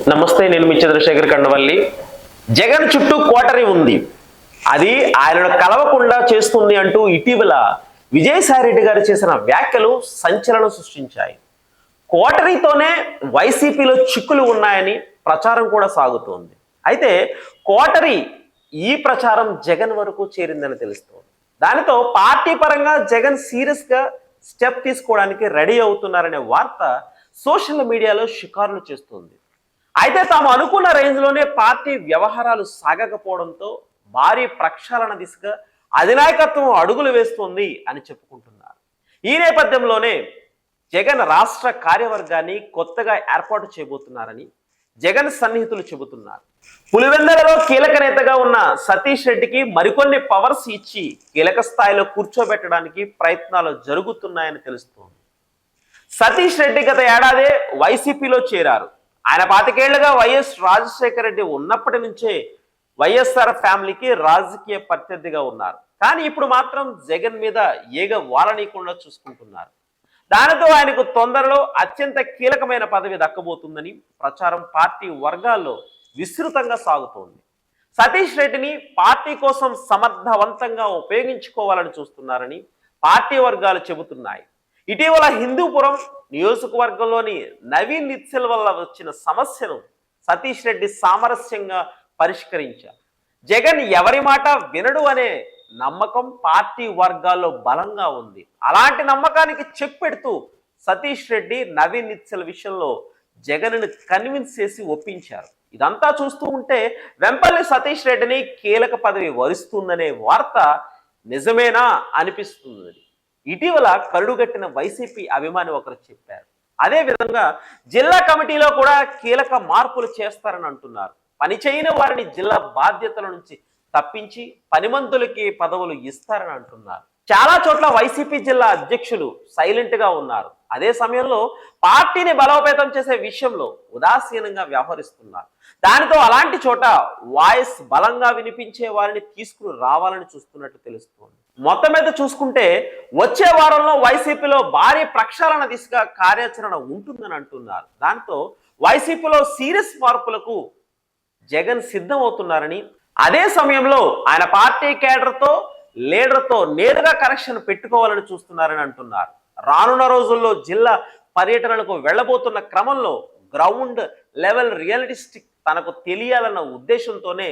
నమస్తే, నేను మీ చంద్రశేఖర్ కండవల్లి. జగన్ చుట్టూ కోటరీ ఉంది, అది ఆయనను కలవకుండా చేస్తుంది అంటూ ఇటీవల విజయసాయిరెడ్డి గారు చేసిన వ్యాఖ్యలు సంచలనం సృష్టించాయి. కోటరీతోనే వైసీపీలో చిక్కులు ఉన్నాయని ప్రచారం కూడా సాగుతోంది. అయితే కోటరీ ఈ ప్రచారం జగన్ వరకు చేరిందని తెలుస్తోంది. దానితో పార్టీ పరంగా జగన్ సీరియస్గా స్టెప్ తీసుకోవడానికి రెడీ అవుతున్నారనే వార్త సోషల్ మీడియాలో షికారులు చేస్తుంది. అయితే తాము అనుకున్న రేంజ్లోనే పార్టీ వ్యవహారాలు సాగకపోవడంతో భారీ ప్రక్షాళన దిశగా అధినాయకత్వం అడుగులు వేస్తోంది అని చెప్పుకుంటున్నారు. ఈ నేపథ్యంలోనే జగన్ రాష్ట్ర కార్యవర్గాన్ని కొత్తగా ఏర్పాటు చేయబోతున్నారని జగన్ సన్నిహితులు చెబుతున్నారు. పులివెందులలో కీలక నేతగా ఉన్న సతీష్ రెడ్డికి మరికొన్ని పవర్స్ ఇచ్చి కీలక స్థాయిలో కూర్చోబెట్టడానికి ప్రయత్నాలు జరుగుతున్నాయని తెలుస్తోంది. సతీష్ రెడ్డి గత ఏడాదే వైసీపీలో చేరారు. ఆయన 25 ఏళ్లుగా వైఎస్ రాజశేఖర రెడ్డి ఉన్నప్పటి నుంచే వైఎస్ఆర్ ఫ్యామిలీకి రాజకీయ ప్రత్యర్థిగా ఉన్నారు. కానీ ఇప్పుడు మాత్రం జగన్ మీద ఏగ వాలనీయకుండా చూసుకుంటున్నారు. దానితో ఆయనకు తొందరలో అత్యంత కీలకమైన పదవి దక్కబోతుందని ప్రచారం పార్టీ వర్గాల్లో విస్తృతంగా సాగుతోంది. సతీష్ రెడ్డిని పార్టీ కోసం సమర్థవంతంగా ఉపయోగించుకోవాలని చూస్తున్నారని పార్టీ వర్గాలు చెబుతున్నాయి. ఇటీవల హిందూపురం నియోజకవర్గంలోని నవీన్ నిత్సెల్ వల్ల వచ్చిన సమస్యను సతీష్ రెడ్డి సామరస్యంగా పరిష్కరించారు. జగన్ ఎవరి మాట వినడు అనే నమ్మకం పార్టీ వర్గాల్లో బలంగా ఉంది. అలాంటి నమ్మకానికి చెక్ పెడుతూ సతీష్ రెడ్డి నవీన్ నిత్సెల్ విషయంలో జగన్ను కన్విన్స్ చేసి ఒప్పించారు. ఇదంతా చూస్తూ ఉంటే వెంపల్లి సతీష్ రెడ్డిని కీలక పదవి వరిస్తుందనే వార్త నిజమేనా అనిపిస్తుంది. ఇటీవల కరుడుగట్టిన వైసీపీ అభిమాని ఒకరు చెప్పారు. అదే విధంగా జిల్లా కమిటీలో కూడా కీలక మార్పులు చేస్తారని అంటున్నారు. పనిచేయని వారిని జిల్లా బాధ్యతల నుంచి తప్పించి పనిమంతులకి పదవులు ఇస్తారని అంటున్నారు. చాలా చోట్ల వైసీపీ జిల్లా అధ్యక్షులు సైలెంట్ గా ఉన్నారు. అదే సమయంలో పార్టీని బలోపేతం చేసే విషయంలో ఉదాసీనంగా వ్యవహరిస్తున్నారు. దానితో అలాంటి చోట వాయిస్ బలంగా వినిపించే వారిని తీసుకుని రావాలని చూస్తున్నట్టు తెలుస్తోంది. మొత్తం మీద చూసుకుంటే వచ్చే వారంలో వైసీపీలో భారీ ప్రక్షాళన దిశగా కార్యాచరణ ఉంటుందని అంటున్నారు. దాంతో వైసీపీలో సీరియస్ మార్పులకు జగన్ సిద్ధమవుతున్నారని, అదే సమయంలో ఆయన పార్టీ కేడర్తో లీడర్తో నేరుగా కనెక్షన్ పెట్టుకోవాలని చూస్తున్నారని అంటున్నారు. రానున్న రోజుల్లో జిల్లా పర్యటనలకు వెళ్లబోతున్న క్రమంలో గ్రౌండ్ లెవెల్ రియలిస్టిక్ తనకు తెలియాలన్న ఉద్దేశంతోనే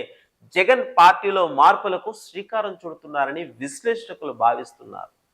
జగన్ పార్టీలో మార్పులకు శ్రీకారం చుడుతున్నారని విశ్లేషకులు భావిస్తున్నారు.